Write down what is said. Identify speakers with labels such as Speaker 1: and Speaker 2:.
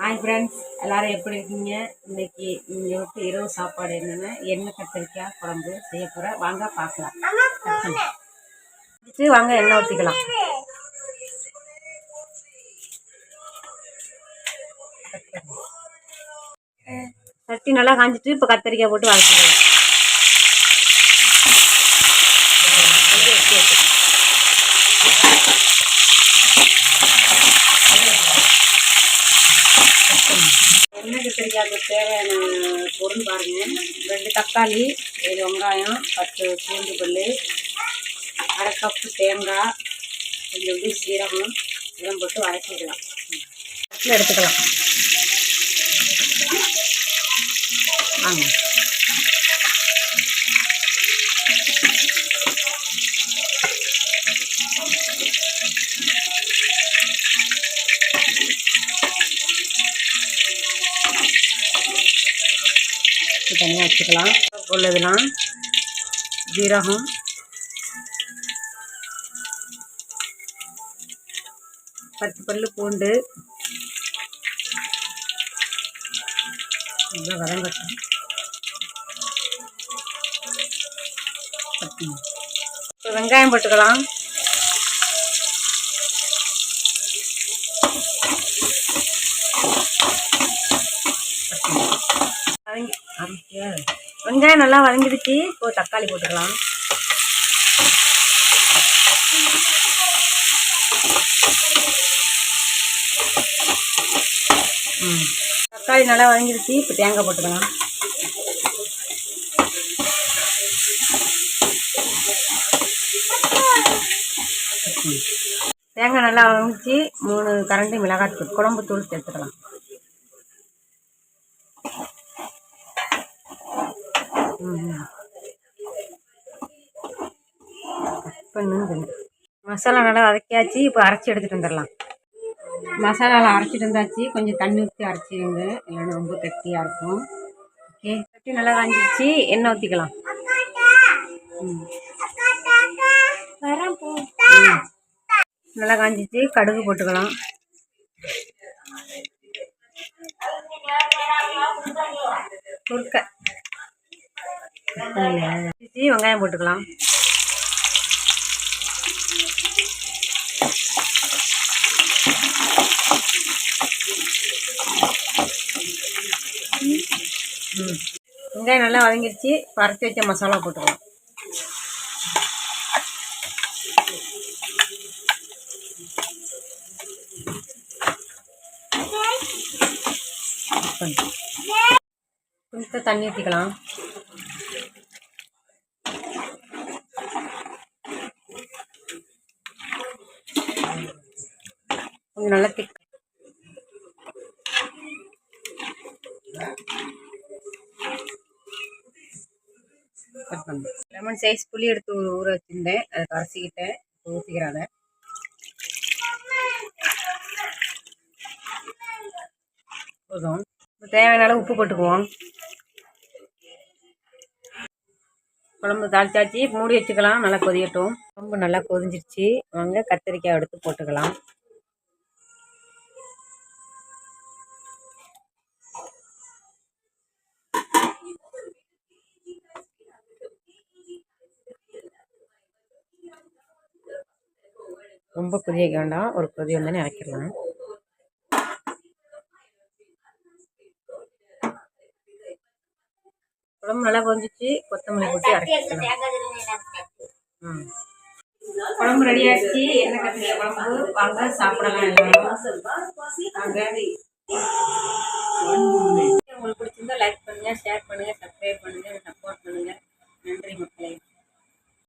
Speaker 1: Hi friends, எல்லோரும் எப்படி இருக்கீங்க? இன்றைக்கி இங்கே விட்டு இரவு சாப்பாடு என்னென்னா எண்ணெய் கத்திரிக்காய் குழம்பு செய்ய போகிறேன். வாங்க பார்க்கலாம். வாங்க எண்ணெய் ஊற்றிக்கலாம். சட்டி நல்லா காஞ்சிட்டு இப்போ கத்திரிக்காய் போட்டு வதக்கிக்கலாம். எண்ணெய் கத்திரிக்காய்க்கு தேவையான பொருள் பாருங்கள். 2 தக்காளி, 7 வெங்காயம், 10 பூண்டு பல், அரை கப்பு தேங்காய், கொஞ்சம் சீரகம் இதெல்லாம் போட்டு வதக்கிக்கலாம். எடுத்துக்கலாம். வாங்க தனியாக வச்சுக்கலாம். உள்ளதுலாம் ஜீரகம், பத்து பல் பூண்டு, நல்லா வதங்கட்டும். இப்போ வெங்காயம் போட்டுக்கலாம். வெங்காயம் நல்லா வதங்கிடுச்சு. இப்போ தக்காளி போட்டுக்கலாம். தக்காளி நல்லா வதங்கிடுச்சு. இப்போ தேங்காய் போட்டுக்கலாம். தேங்காய் நல்லா வதங்கிச்சு. 3 கரண்டி மிளகாய்த்தூள் குழம்பு தூள் சேர்த்துக்கலாம். மசாலா நல்லா வதக்கியாச்சு. இப்போ அரைச்சி எடுத்துகிட்டு வந்துடலாம். மசாலாவில் அரைச்சிட்டு வந்தாச்சு. கொஞ்சம் தண்ணி ஊற்றி அரைச்சிடுங்க, இல்லைன்னா ரொம்ப கட்டியாக இருக்கும். ஓகே, கட்டி நல்லா காஞ்சிச்சு. எண்ணெய் ஊற்றிக்கலாம். நல்லா காஞ்சிச்சு. கடுகு போட்டுக்கலாம். குறுக்க வெங்காயம் போட்டுக்கலாம். வெங்காயம் நல்லா வதங்கிடுச்சு. பறித்து வச்ச மசாலா போட்டுக்கலாம். கொஞ்சம் தண்ணி ஊற்றிக்கலாம். கொஞ்சம் நல்லா திக் லெமன் சைஸ் புளி எடுத்து ஊற வச்சுருந்தேன். அதை கரைச்சிக்கிட்டேன். ஊற்றிக்கிறாங்க. போதும். தேவையான அளவு உப்பு போட்டுக்குவோம். குழம்பு தாளிச்சாச்சு. மூடி வச்சுக்கலாம். நல்லா கொதிக்கட்டும். குழம்பு நல்லா கொதிஞ்சிருச்சு. வாங்க கத்திரிக்காய் எடுத்து போட்டுக்கலாம். ரொம்ப கொதிக்க வேண்டாம். ஒரு கொதி வந்தோடனே இறக்கிடலாம். குழம்பு நல்லா கொதிச்சு கொத்தமல்லி போட்டு இறக்கிடலாம். குழம்பு ரெடி ஆகிடுச்சு. எண்ணெய் கத்திரிக்காய் குழம்பு. வாங்க சாப்பிடலாம். எல்லாரும் வாங்க.